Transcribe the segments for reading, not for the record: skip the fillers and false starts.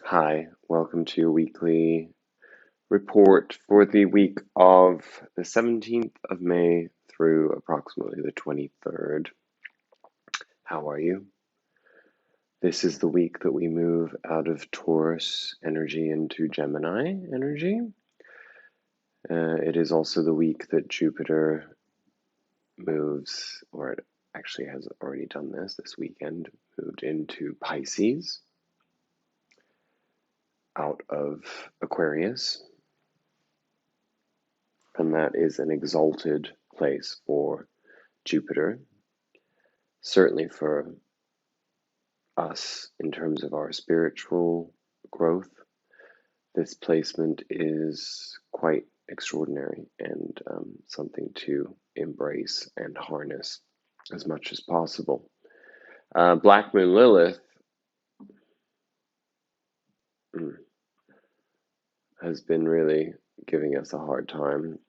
Hi, welcome to your weekly report for the week of the 17th of May through approximately the 23rd. How are you? This is the week that we move out of Taurus energy into Gemini energy. It is also the week that Jupiter moves, or it actually has already done this weekend, moved into Pisces out of Aquarius. And that is an exalted place for Jupiter, certainly for us in terms of our spiritual growth. This placement is quite extraordinary and something to embrace and harness as much as possible. Black Moon Lilith has been really giving us a hard time,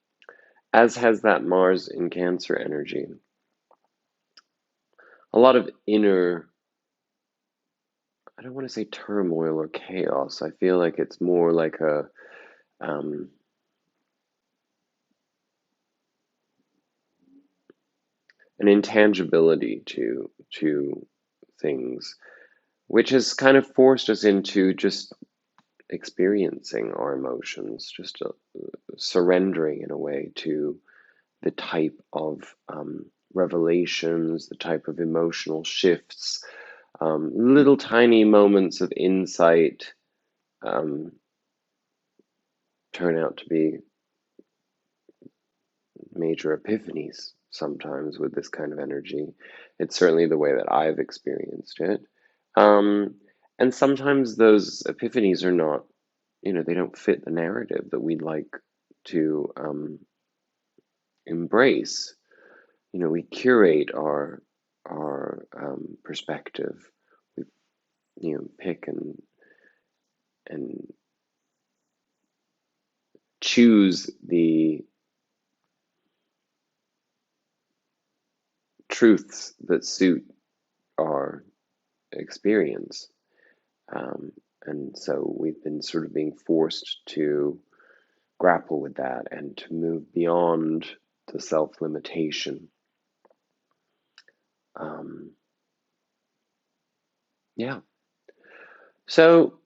as has that Mars in Cancer energy. A lot of inner, I don't want to say turmoil or chaos. I feel like it's more like an intangibility to things, which has kind of forced us into just experiencing our emotions, just surrendering in a way to the type of revelations, the type of emotional shifts, little tiny moments of insight turn out to be major epiphanies sometimes with this kind of energy. It's certainly the way that I've experienced it. And sometimes those epiphanies are not, they don't fit the narrative that we'd like to embrace. We curate our perspective. We, pick and choose the truths that suit our experience. And so we've been sort of being forced to grapple with that and to move beyond the self-limitation. Yeah. So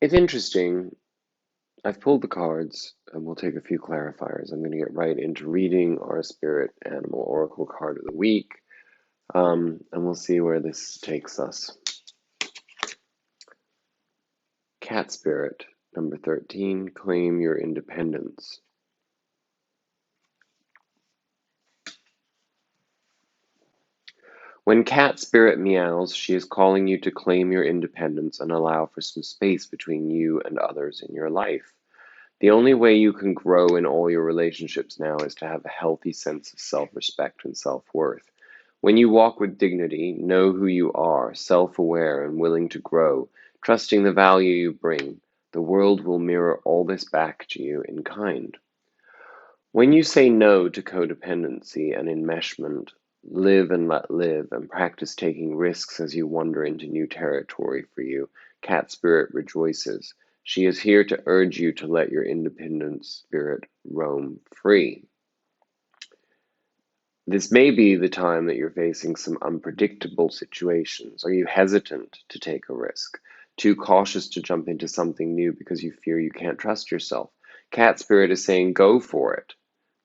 it's interesting. I've pulled the cards and we'll take a few clarifiers. I'm going to get right into reading our Spirit Animal Oracle card of the week. And we'll see where this takes us. Cat Spirit, number 13, claim your independence. When Cat Spirit meows, she is calling you to claim your independence and allow for some space between you and others in your life. The only way you can grow in all your relationships now is to have a healthy sense of self-respect and self-worth. When you walk with dignity, know who you are, self-aware and willing to grow, trusting the value you bring, the world will mirror all this back to you in kind. When you say no to codependency and enmeshment, live and let live, and practice taking risks as you wander into new territory for you, Cat Spirit rejoices. She is here to urge you to let your independent spirit roam free. This may be the time that you're facing some unpredictable situations. Are you hesitant to take a risk? Too cautious to jump into something new because you fear you can't trust yourself? Cat Spirit is saying go for it,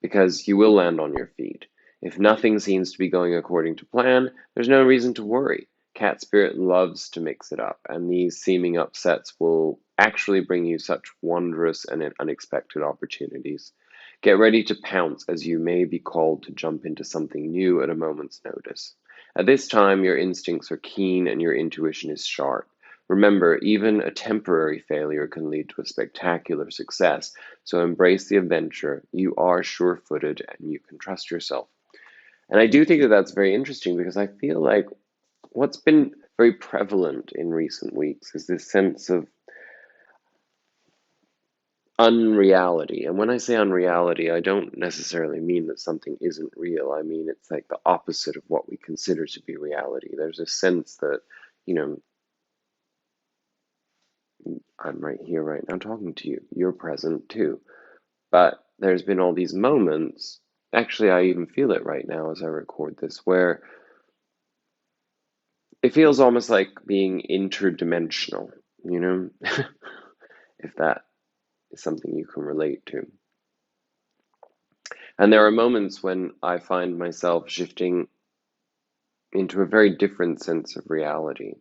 because you will land on your feet. If nothing seems to be going according to plan, there's no reason to worry. Cat Spirit loves to mix it up, and these seeming upsets will actually bring you such wondrous and unexpected opportunities. Get ready to pounce, as you may be called to jump into something new at a moment's notice. At this time, your instincts are keen and your intuition is sharp. Remember, even a temporary failure can lead to a spectacular success, so embrace the adventure. You are sure-footed and you can trust yourself. And I do think that that's very interesting because I feel like what's been very prevalent in recent weeks is this sense of unreality. And when I say unreality, I don't necessarily mean that something isn't real. I mean, it's like the opposite of what we consider to be reality. There's a sense that, you know, I'm right here, right now, talking to you. You're present too. But there's been all these moments, actually, I even feel it right now as I record this, where it feels almost like being interdimensional, you know, if that is something you can relate to. And there are moments when I find myself shifting into a very different sense of reality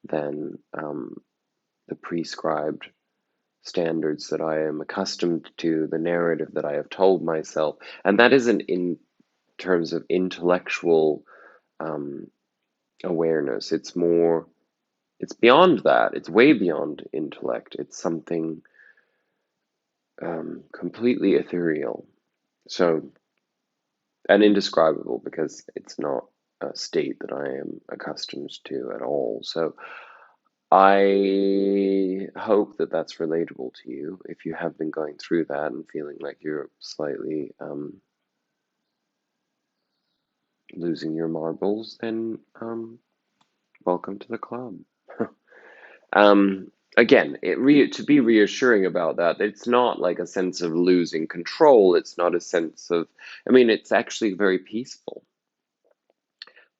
than the prescribed standards that I am accustomed to, the narrative that I have told myself. And that isn't in terms of intellectual um, awareness. It's beyond that. It's way beyond intellect. It's something completely ethereal. So, and indescribable because it's not a state that I am accustomed to at all. So, I hope that that's relatable to you if you have been going through that and feeling like you're slightly losing your marbles, then welcome to the club. Again, to be reassuring about that, it's not like a sense of losing control. It's not a sense of, I mean, it's actually very peaceful,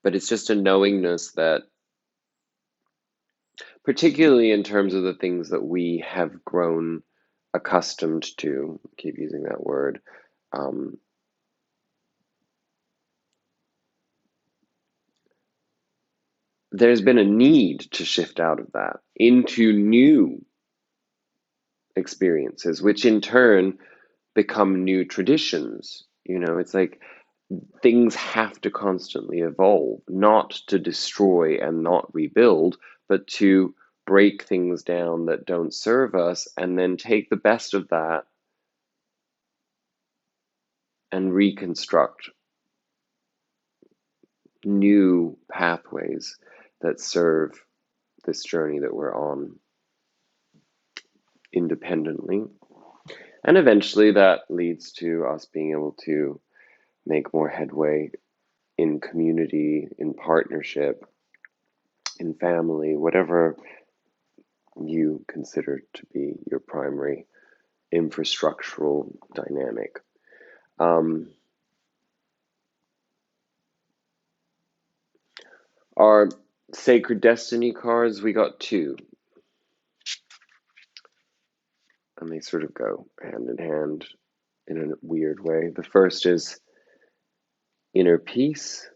but it's just a knowingness that, particularly in terms of the things that we have grown accustomed to, keep using that word, um, there's been a need to shift out of that into new experiences, which in turn become new traditions. You know, it's like things have to constantly evolve, not to destroy and not rebuild, but to break things down that don't serve us and then take the best of that and reconstruct new pathways that serve this journey that we're on independently. And eventually that leads to us being able to make more headway in community, in partnership, in family, whatever you consider to be your primary infrastructural dynamic. Um, our Sacred Destiny cards, we got two, and they sort of go hand in hand in a weird way. The first is inner peace.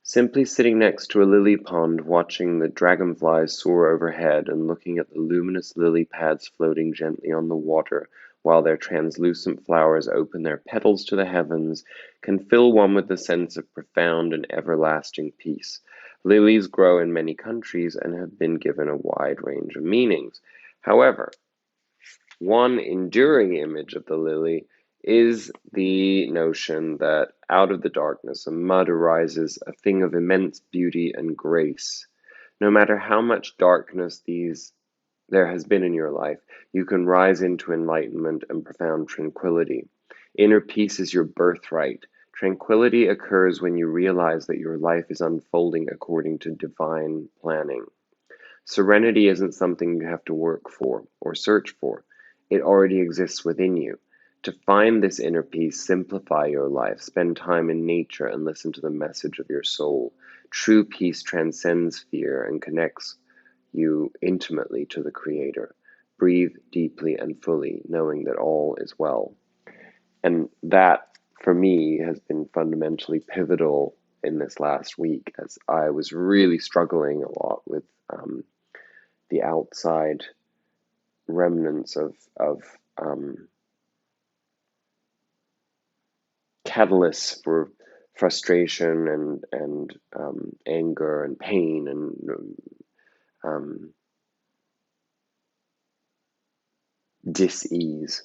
Simply sitting next to a lily pond, watching the dragonflies soar overhead and looking at the luminous lily pads floating gently on the water while their translucent flowers open their petals to the heavens can fill one with a sense of profound and everlasting peace. Lilies grow in many countries and have been given a wide range of meanings. However, one enduring image of the lily is the notion that out of the darkness of mud arises a thing of immense beauty and grace. No matter how much darkness there has been in your life, you can rise into enlightenment and profound tranquility. Inner peace is your birthright. Tranquility occurs when you realize that your life is unfolding according to divine planning. Serenity isn't something you have to work for or search for. It already exists within you. To find this inner peace, simplify your life, spend time in nature, and listen to the message of your soul. True peace transcends fear and connects you intimately to the Creator. Breathe deeply and fully, knowing that all is well. And that, for me, has been fundamentally pivotal in this last week as I was really struggling a lot with the outside remnants of catalysts for frustration and anger and pain and um, dis-ease.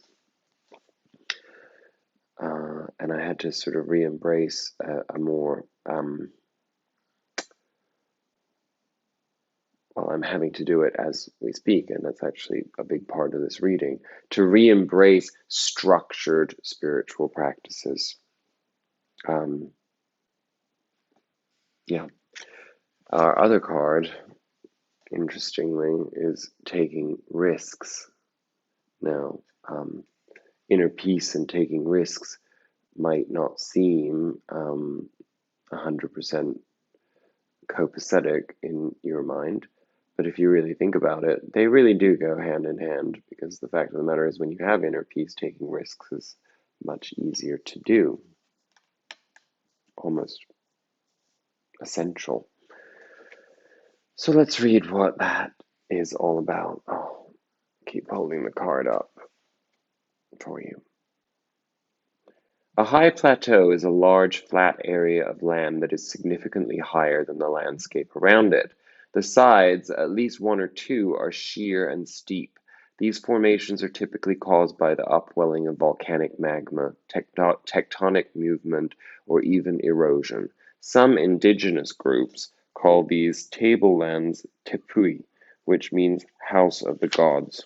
And I had to sort of re-embrace a more well, I'm having to do it as we speak, and that's actually a big part of this reading, to re-embrace structured spiritual practices. Um, yeah. Our other card interestingly, is taking risks. Now, inner peace and taking risks might not seem 100% copacetic in your mind, but if you really think about it, they really do go hand in hand, because the fact of the matter is, when you have inner peace, taking risks is much easier to do, almost essential. So let's read what that is all about. I'll keep holding the card up for you. A high plateau is a large flat area of land that is significantly higher than the landscape around it. The sides, at least one or two, are sheer and steep. These formations are typically caused by the upwelling of volcanic magma, tectonic movement, or even erosion. Some indigenous groups call these tablelands tepui, which means house of the gods.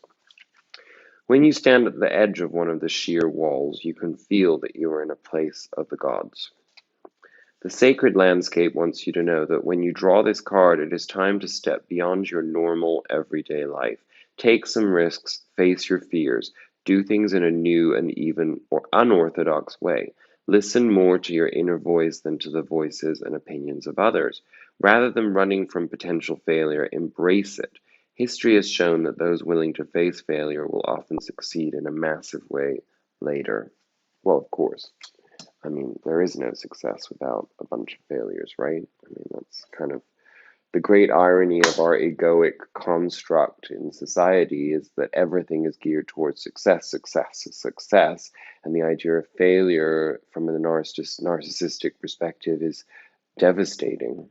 When you stand at the edge of one of the sheer walls, you can feel that you are in a place of the gods. The sacred landscape wants you to know that when you draw this card, it is time to step beyond your normal, everyday life. Take some risks, face your fears, do things in a new and even or unorthodox way. Listen more to your inner voice than to the voices and opinions of others. Rather than running from potential failure, embrace it. History has shown that those willing to face failure will often succeed in a massive way later. Well, of course. I mean, there is no success without a bunch of failures, right? I mean, that's kind of the great irony of our egoic construct in society, is that everything is geared towards success, success, success. And the idea of failure from a narcissistic perspective is devastating.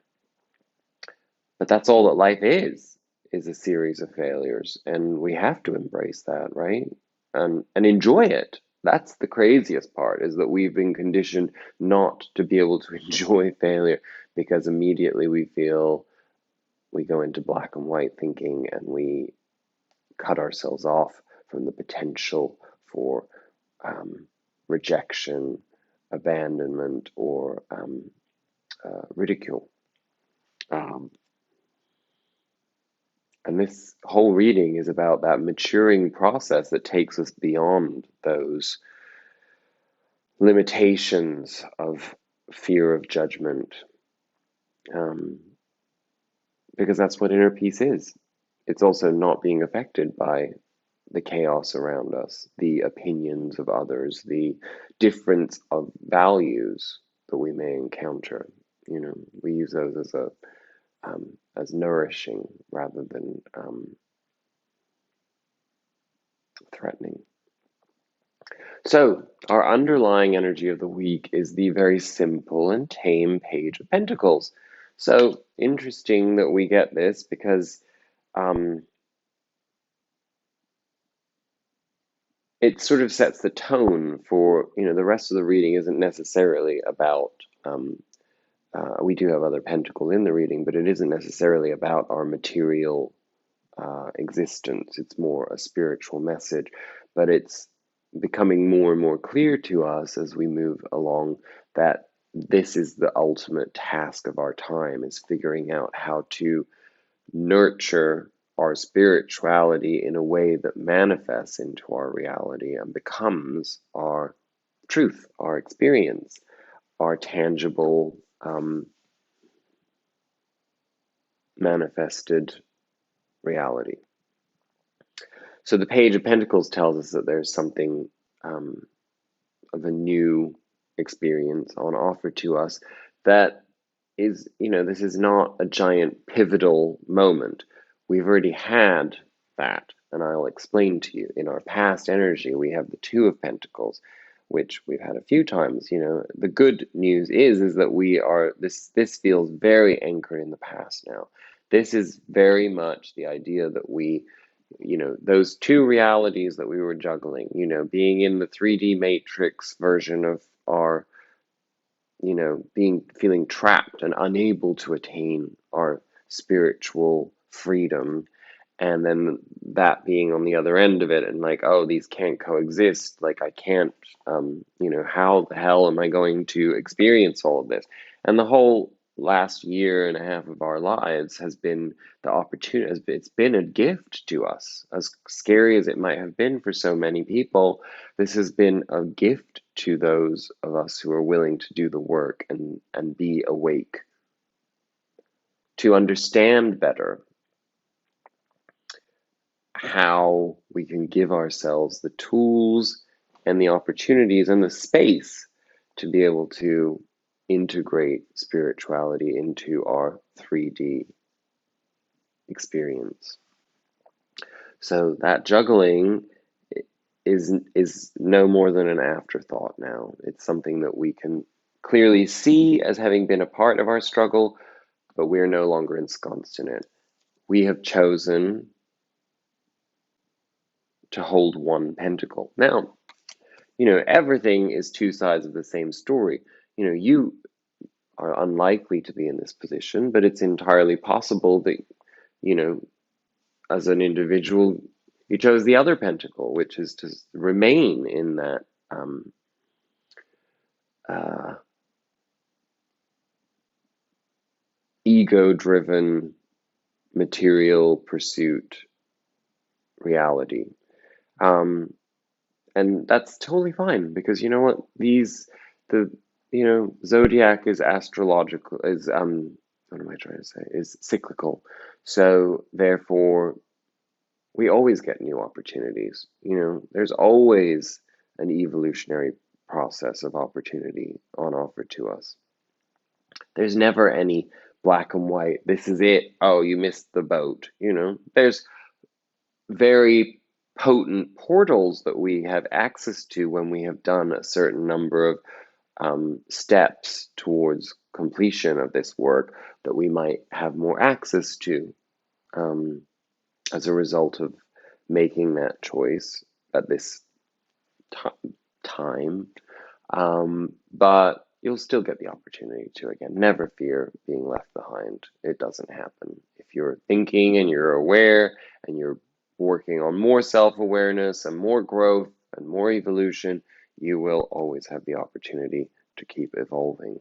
But that's all that life is a series of failures. And we have to embrace that, right? And enjoy it. That's the craziest part, is that we've been conditioned not to be able to enjoy failure, because immediately we feel we go into black and white thinking, and we cut ourselves off from the potential for rejection, abandonment, or ridicule. Um, And this whole reading is about that maturing process that takes us beyond those limitations of fear of judgment, um, because that's what inner peace is. It's also not being affected by the chaos around us, the opinions of others, the difference of values that we may encounter. You know, we use those as nourishing rather than threatening. So, our underlying energy of the week is the very simple and tame Page of Pentacles. So, interesting that we get this, because it sort of sets the tone for, the rest of the reading isn't necessarily about, we do have other pentacles in the reading, but it isn't necessarily about our material existence. It's more a spiritual message, but it's becoming more and more clear to us as we move along that this is the ultimate task of our time, is figuring out how to nurture our spirituality in a way that manifests into our reality and becomes our truth, our experience, our tangible manifested reality. So the Page of Pentacles tells us that there's something of a new experience on offer to us that is, this is not a giant pivotal moment. We've already had that, and I'll explain to you. In our past energy, we have the Two of Pentacles, which we've had a few times. The good news is that we are, this feels very anchored in the past now. This is very much the idea that we, those two realities that we were juggling, being in the 3D matrix version of our, feeling trapped and unable to attain our spiritual freedom, and then that being on the other end of it, and like, oh, these can't coexist, like I can't, how the hell am I going to experience all of this? And the whole last year and a half of our lives has been the opportunity, it's been a gift to us. As scary as it might have been for so many people, this has been a gift to those of us who are willing to do the work and be awake, to understand better how we can give ourselves the tools and the opportunities and the space to be able to integrate spirituality into our 3D experience. So that juggling is no more than an afterthought now. It's something that we can clearly see as having been a part of our struggle, but we're no longer ensconced in it. We have chosen to hold one pentacle. Now, everything is two sides of the same story. You are unlikely to be in this position, but it's entirely possible that, as an individual, you chose the other pentacle, which is to remain in that uh, ego-driven material pursuit reality. And that's totally fine, because you know what? The zodiac is astrological, what am I trying to say? Is cyclical. So therefore, we always get new opportunities. There's always an evolutionary process of opportunity on offer to us. There's never any black and white, this is it, oh, you missed the boat. There's very potent portals that we have access to when we have done a certain number of steps towards completion of this work that we might have more access to as a result of making that choice at this time. But you'll still get the opportunity to, again, never fear being left behind. It doesn't happen. If you're thinking and you're aware and you're working on more self-awareness and more growth and more evolution, you will always have the opportunity to keep evolving.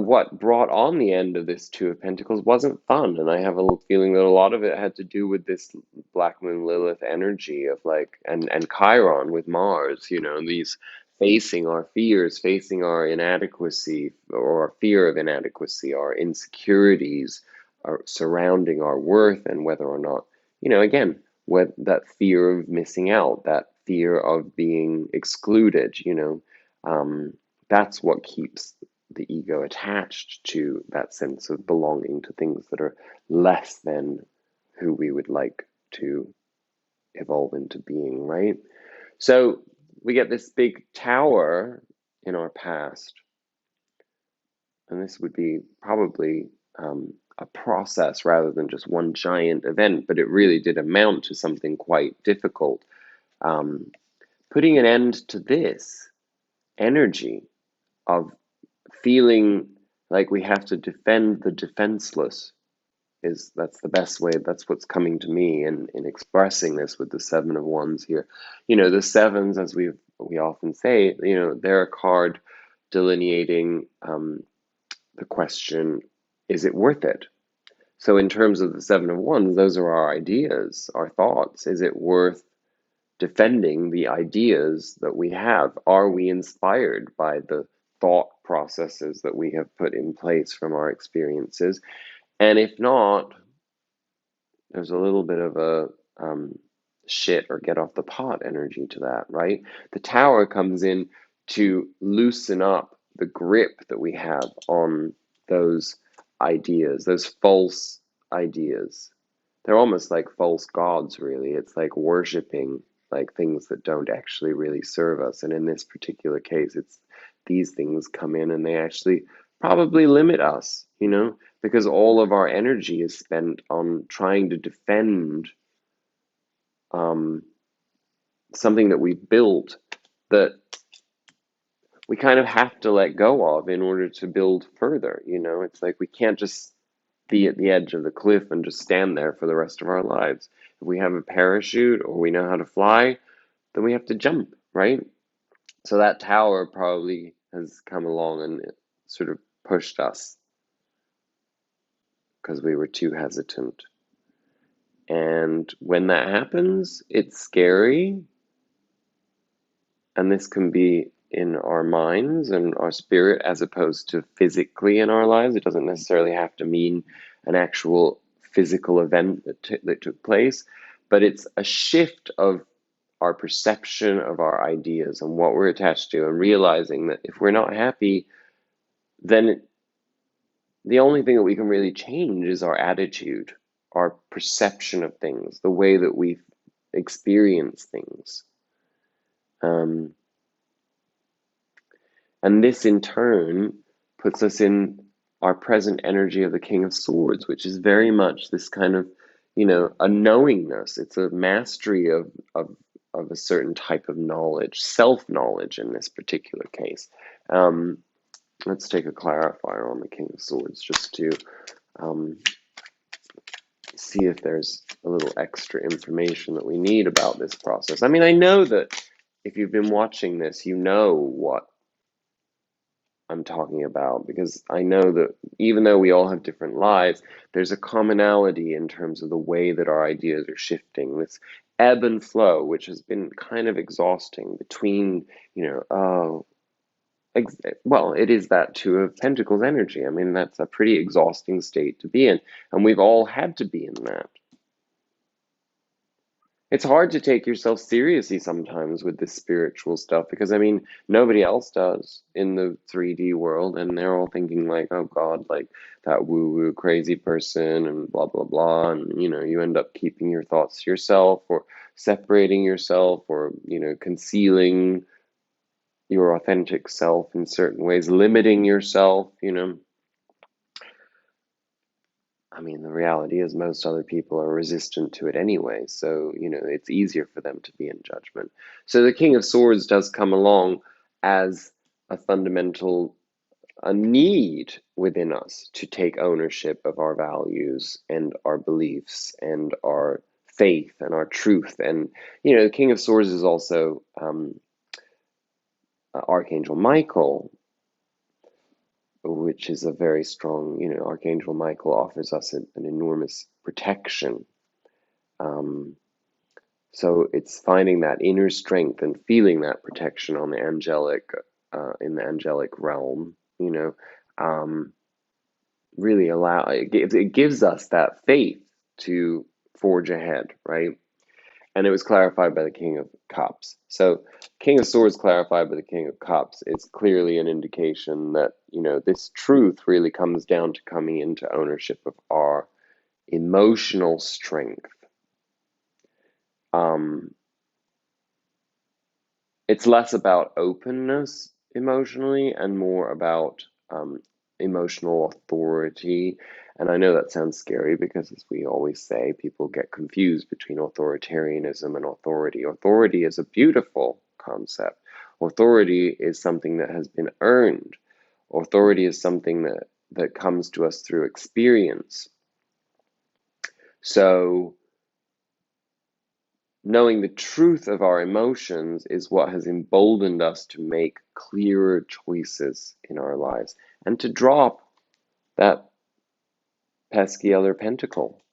What brought on the end of this Two of Pentacles wasn't fun, and I have a little feeling that a lot of it had to do with this Black Moon Lilith energy of and Chiron with Mars, these facing our fears, facing our inadequacy or our fear of inadequacy, our insecurities surrounding our worth, and whether or not, again, that fear of missing out, that fear of being excluded, that's what keeps the ego attached to that sense of belonging to things that are less than who we would like to evolve into being, right? So we get this big tower in our past, and this would be probably a process rather than just one giant event, but it really did amount to something quite difficult. Putting an end to this energy of feeling like we have to defend the defenseless that's the best way. That's what's coming to me in expressing this with the Seven of Wands here. The sevens, as we often say, they're a card delineating the question, is it worth it? So in terms of the Seven of Wands, those are our ideas, our thoughts. Is it worth defending the ideas that we have? Are we inspired by the thought processes that we have put in place from our experiences? And if not, there's a little bit of a shit or get off the pot energy to that, right? The tower comes in to loosen up the grip that we have on those ideas, those false ideas. They're almost like false gods, really. It's like worshiping things that don't actually really serve us. And in this particular case, it's these things come in and they actually probably limit us, because all of our energy is spent on trying to defend something that we built that we kind of have to let go of in order to build further. It's like we can't just be at the edge of the cliff and just stand there for the rest of our lives. If we have a parachute or we know how to fly, then we have to jump, right? So that tower probably has come along and it sort of pushed us because we were too hesitant. And when that happens, it's scary. And this can be in our minds and our spirit as opposed to physically in our lives. It doesn't necessarily have to mean an actual physical event that took place, but it's a shift of our perception of our ideas and what we're attached to, and realizing that if we're not happy, then the only thing that we can really change is our attitude, our perception of things, the way that we experience things. And this in turn puts us in our present energy of the King of Swords, which is very much this kind of, a knowingness. It's a mastery of a certain type of knowledge, self-knowledge in this particular case. Let's take a clarifier on the King of Swords just to see if there's a little extra information that we need about this process. I mean, I know that if you've been watching this, you know what I'm talking about, because I know that even though we all have different lives, there's a commonality in terms of the way that our ideas are shifting. This ebb and flow, which has been kind of exhausting between, well, it is that Two of Pentacles energy. I mean, that's a pretty exhausting state to be in, and we've all had to be in that. It's hard to take yourself seriously sometimes with this spiritual stuff because, I mean, nobody else does in the 3D world, and they're all thinking like, oh God, like that woo-woo crazy person and blah, blah, blah. And, you end up keeping your thoughts to yourself or separating yourself or, concealing your authentic self in certain ways, limiting yourself, I mean, the reality is most other people are resistant to it anyway, so, it's easier for them to be in judgment. So the King of Swords does come along as a fundamental a need within us to take ownership of our values and our beliefs and our faith and our truth. And, the King of Swords is also Archangel Michael, which is a very strong, Archangel Michael offers us an enormous protection. So it's finding that inner strength and feeling that protection on the angelic, in the angelic realm, really it gives us that faith to forge ahead, right? And it was clarified by the King of Cups. So King of Swords clarified by the King of Cups is clearly an indication that, this truth really comes down to coming into ownership of our emotional strength. It's less about openness emotionally and more about emotional authority. And I know that sounds scary because, as we always say, people get confused between authoritarianism and authority. Authority is a beautiful concept. Authority is something that has been earned. Authority is something that comes to us through experience. So knowing the truth of our emotions is what has emboldened us to make clearer choices in our lives and to drop that pesky other pentacle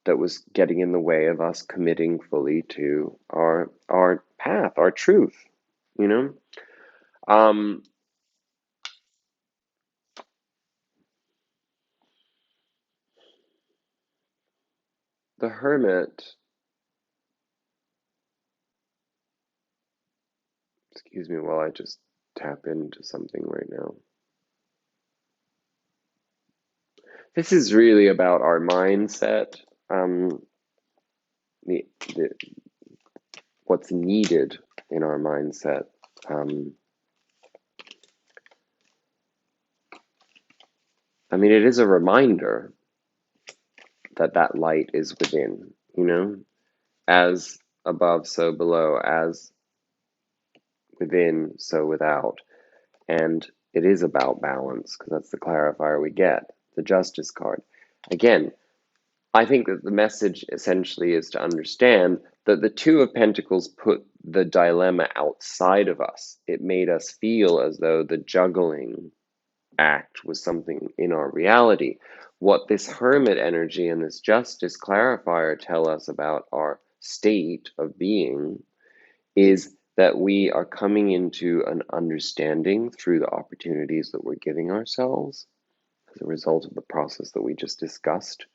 that was getting in the way of us committing fully to our path, our truth, The Hermit, excuse me while I just tap into something right now. This is really about our mindset, the what's needed in our mindset. I mean, it is a reminder that light is within, as above, so below, as within, so without. And it is about balance, because that's the clarifier we get, the Justice card. Again, I think that the message essentially is to understand that the Two of Pentacles put the dilemma outside of us. It made us feel as though the juggling act was something in our reality. What this Hermit energy and this Justice clarifier tell us about our state of being is that we are coming into an understanding through the opportunities that we're giving ourselves as a result of the process that we just discussed.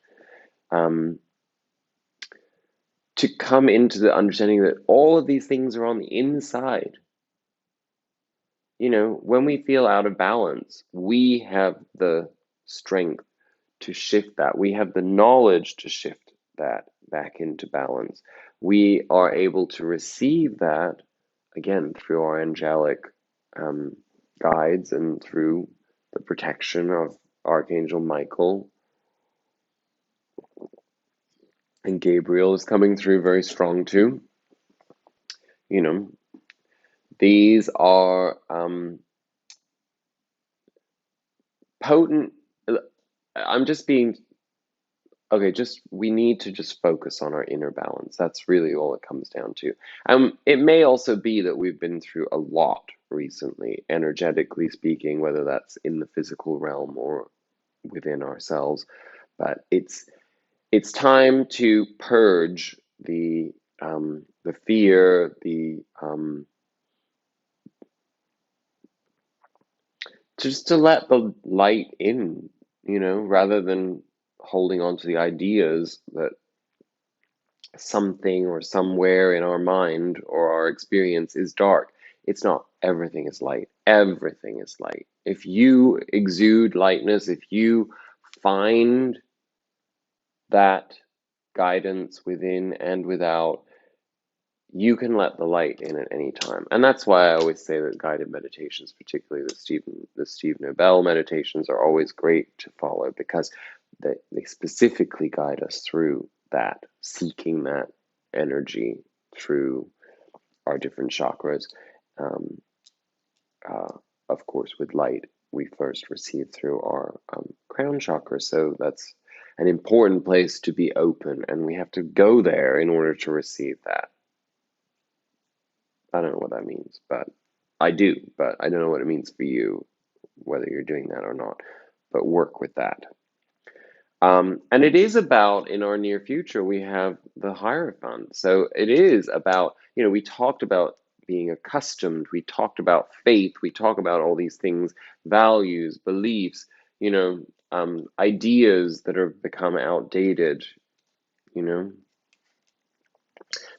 To come into the understanding that all of these things are on the inside. You know, when we feel out of balance, we have the strength to shift that. We have the knowledge to shift that back into balance. We are able to receive that, again, through our angelic guides and through the protection of Archangel Michael. And Gabriel is coming through very strong too. You know, these are potent. I'm just being okay. We need to just focus on our inner balance. That's really all it comes down to. It may also be that we've been through a lot recently, energetically speaking, whether that's in the physical realm or within ourselves. But it's time to purge the fear, just to let the light in, you know, rather than holding on to the ideas that something or somewhere in our mind or our experience is dark. It's not. Everything is light. Everything is light. If you exude lightness, if you find that guidance within and without, you can let the light in at any time. And that's why I always say that guided meditations, particularly the Steve Nobel meditations, are always great to follow because they specifically guide us through that, seeking that energy through our different chakras. Um, of course, with light, we first receive through our crown chakra. So that's an important place to be open, and we have to go there in order to receive that. I don't know what that means, but I do, but I don't know what it means for you, whether you're doing that or not, but work with that. And it is about, in our near future, we have the Hierophant. So it is about, you know, we talked about being accustomed, we talked about faith, we talk about all these things, values, beliefs, you know, ideas that have become outdated, you know.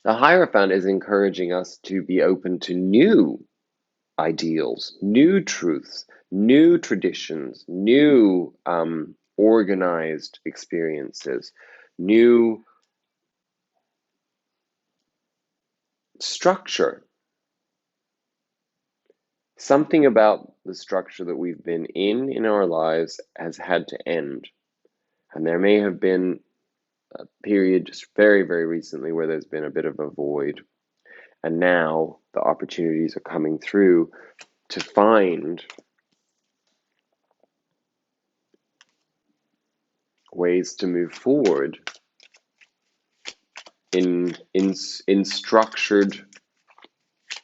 The Hierophant is encouraging us to be open to new ideals, new truths, new traditions, new organized experiences, new structure. Something about the structure that we've been in our lives has had to end. And there may have been a period just very, very recently where there's been a bit of a void. And now the opportunities are coming through to find ways to move forward in structured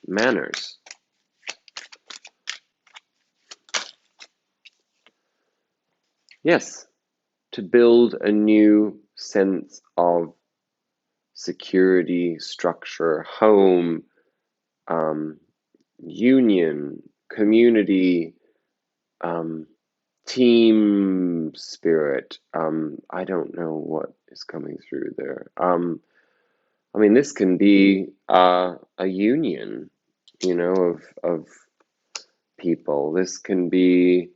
manners. Yes, to build a new sense of security, structure, home, union, community, team spirit. I don't know what is coming through there. I mean, this can be a union, you know, of people. This can be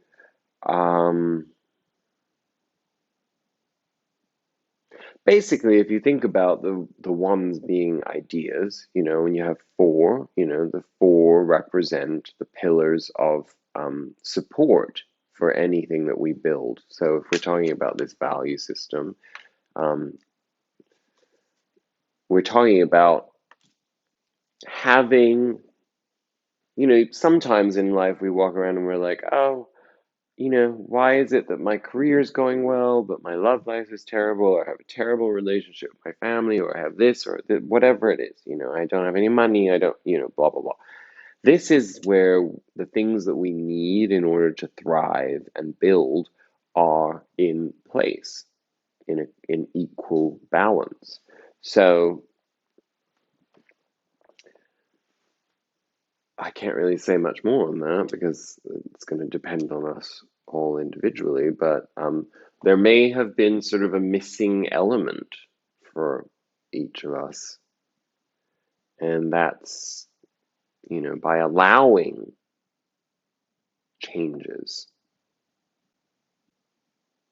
basically, if you think about the ones being ideas, you know, when you have four, you know, the four represent the pillars of support for anything that we build. So if we're talking about this value system, um, we're talking about having, you know, sometimes in life we walk around and we're like, oh, why is it that my career is going well, but my love life is terrible, or I have a terrible relationship with my family, or I have this, or whatever it is, I don't have any money, I don't, blah, blah, blah. This is where the things that we need in order to thrive and build are in place, in equal balance. So I can't really say much more on that because it's going to depend on us all individually, but there may have been sort of a missing element for each of us, and that's, by allowing changes,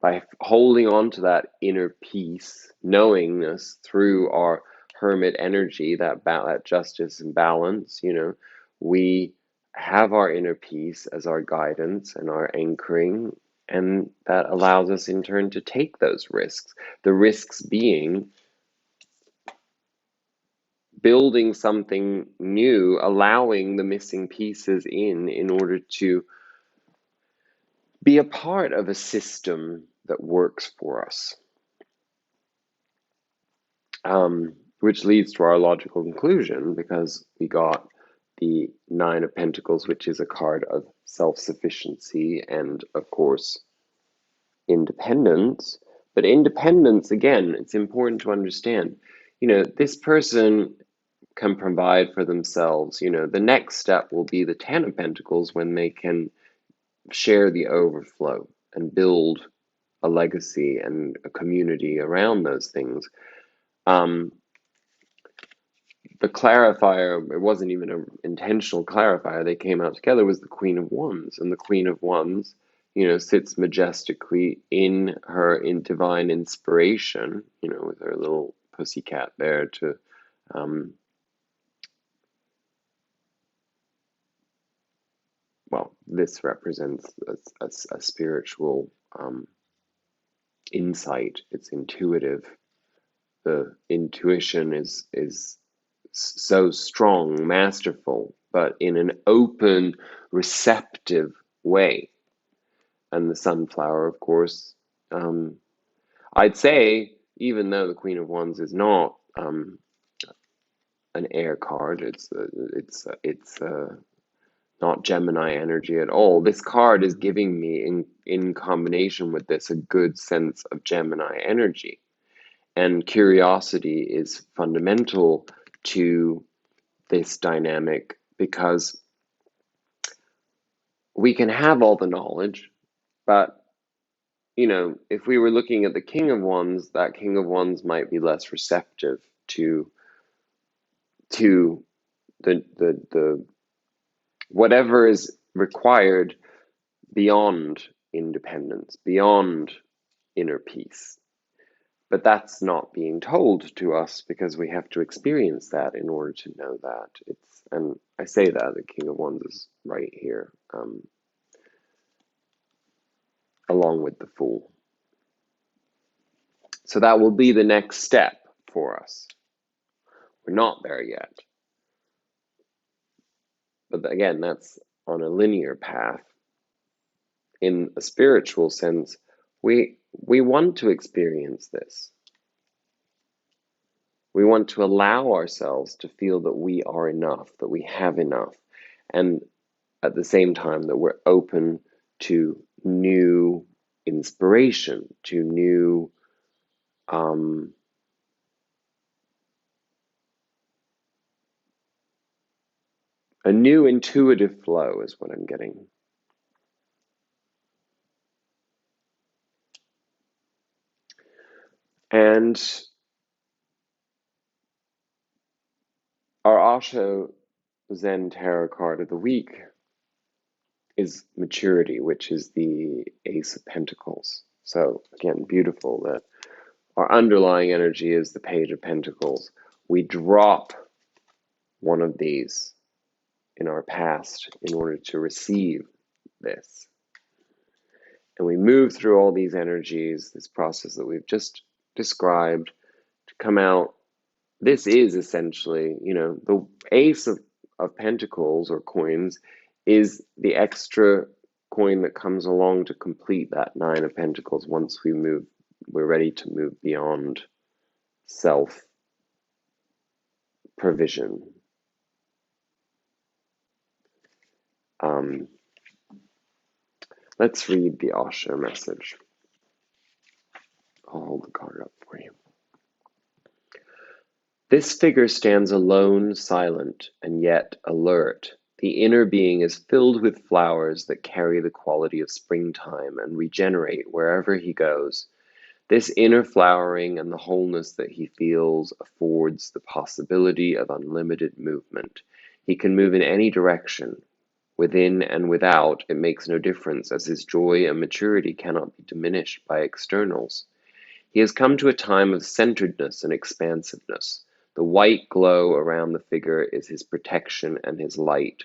by holding on to that inner peace, knowingness through our hermit energy, that justice and balance, we have our inner peace as our guidance and our anchoring, and that allows us in turn to take those risks. The risks being building something new, allowing the missing pieces in order to be a part of a system that works for us. Which leads to our logical conclusion, because we got the Nine of Pentacles, which is a card of self-sufficiency and, of course, independence. But independence, again, it's important to understand, this person can provide for themselves. The next step will be the Ten of Pentacles, when they can share the overflow and build a legacy and a community around those things. The clarifier, it wasn't even an intentional clarifier, they came out together, was the Queen of Wands. And the Queen of Wands, sits majestically in divine inspiration, with her little pussycat there to, this represents a spiritual insight. It's intuitive. The intuition is so strong, masterful, but in an open, receptive way. And the sunflower, of course, I'd say, even though the Queen of Wands is not an air card, it's not Gemini energy at all. This card is giving me, in combination with this, a good sense of Gemini energy. And curiosity is fundamental to this dynamic, because we can have all the knowledge, but if we were looking at the King of Wands, that King of Wands might be less receptive to the whatever is required beyond independence, beyond inner peace. But that's not being told to us, because we have to experience that in order to know that. And I say that the King of Wands is right here, along with the Fool. So that will be the next step for us. We're not there yet. But again, that's on a linear path. In a spiritual sense, we want to experience this. We want to allow ourselves to feel that we are enough, that we have enough, and at the same time that we're open to new inspiration, to new a new intuitive flow is what I'm getting. And our Osho Zen Tarot card of the week is Maturity, which is the Ace of Pentacles. So again, beautiful that our underlying energy is the Page of Pentacles. We drop one of these in our past in order to receive this. And we move through all these energies, this process that we've just described, to come out. This is essentially, the Ace of Pentacles or coins is the extra coin that comes along to complete that Nine of Pentacles once we're ready to move beyond self-provision. Let's read the Osho message. I'll hold the card up for you. This figure stands alone, silent, and yet alert. The inner being is filled with flowers that carry the quality of springtime and regenerate wherever he goes. This inner flowering and the wholeness that he feels affords the possibility of unlimited movement. He can move in any direction. Within and without, it makes no difference, as his joy and maturity cannot be diminished by externals. He has come to a time of centeredness and expansiveness. The white glow around the figure is his protection and his light.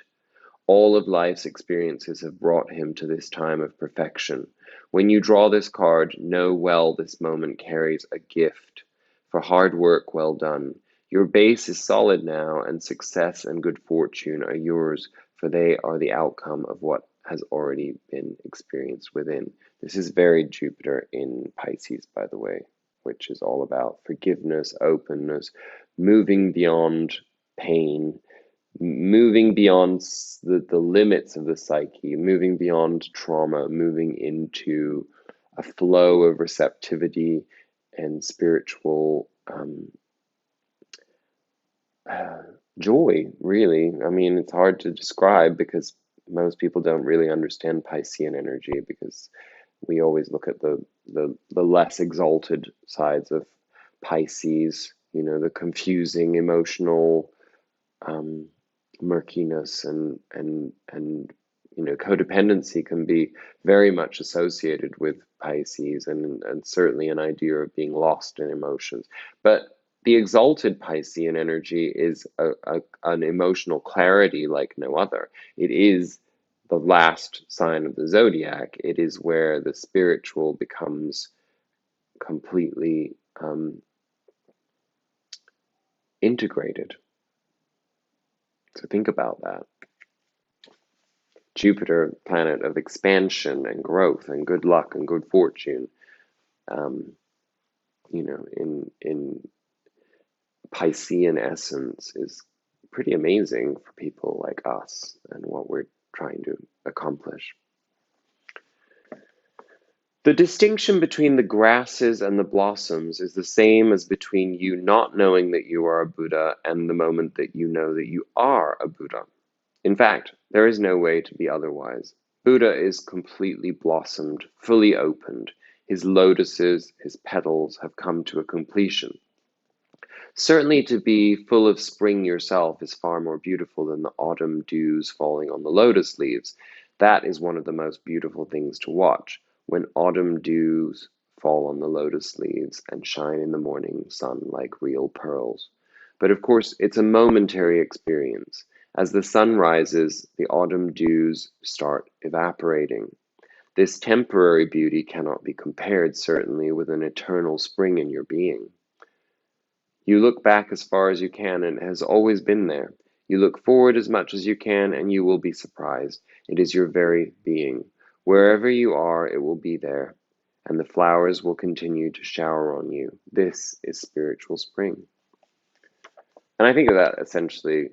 All of life's experiences have brought him to this time of perfection. When you draw this card, know well this moment carries a gift for hard work well done. Your base is solid now, and success and good fortune are yours, for they are the outcome of what has already been experienced within. This is very Jupiter in Pisces, by the way, which is all about forgiveness, openness, moving beyond pain, moving beyond the limits of the psyche, moving beyond trauma, moving into a flow of receptivity and spiritual joy, really. I mean, it's hard to describe because most people don't really understand Piscean energy, because we always look at the less exalted sides of Pisces, the confusing emotional murkiness and codependency can be very much associated with Pisces, and certainly an idea of being lost in emotions. But the exalted Piscean energy is an emotional clarity like no other. It is the last sign of the zodiac. It is where the spiritual becomes completely integrated. So think about that. Jupiter, planet of expansion and growth and good luck and good fortune, in Piscean essence, is pretty amazing for people like us and what we're trying to accomplish. The distinction between the grasses and the blossoms is the same as between you not knowing that you are a Buddha and the moment that you know that you are a Buddha. In fact, there is no way to be otherwise. Buddha is completely blossomed, fully opened. His lotuses, his petals have come to a completion. Certainly to be full of spring yourself is far more beautiful than the autumn dews falling on the lotus leaves. That is one of the most beautiful things to watch, when autumn dews fall on the lotus leaves and shine in the morning sun like real pearls. But of course, it's a momentary experience. As the sun rises, the autumn dews start evaporating. This temporary beauty cannot be compared, certainly, with an eternal spring in your being. You look back as far as you can, and it has always been there. You look forward as much as you can, and you will be surprised. It is your very being. Wherever you are, it will be there, and the flowers will continue to shower on you. This is spiritual spring. And I think that essentially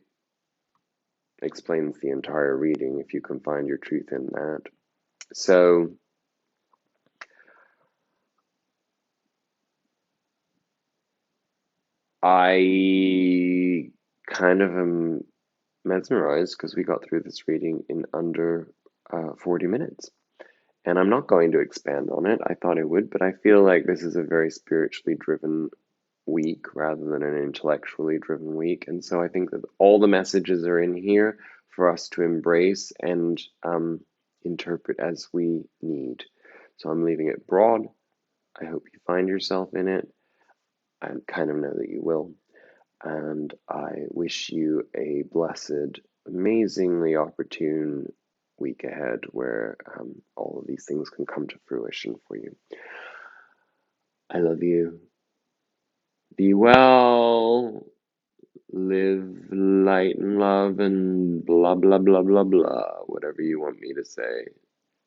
explains the entire reading, if you can find your truth in that. So, I kind of am mesmerized because we got through this reading in under 40 minutes. And I'm not going to expand on it. I thought I would, but I feel like this is a very spiritually driven week rather than an intellectually driven week. And so I think that all the messages are in here for us to embrace and interpret as we need. So I'm leaving it broad. I hope you find yourself in it. I kind of know that you will. And I wish you a blessed, amazingly opportune week ahead where all of these things can come to fruition for you. I love you. Be well. Live light and love and blah, blah, blah, blah, blah. Whatever you want me to say.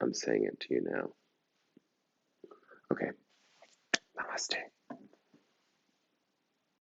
I'm saying it to you now. Okay, namaste.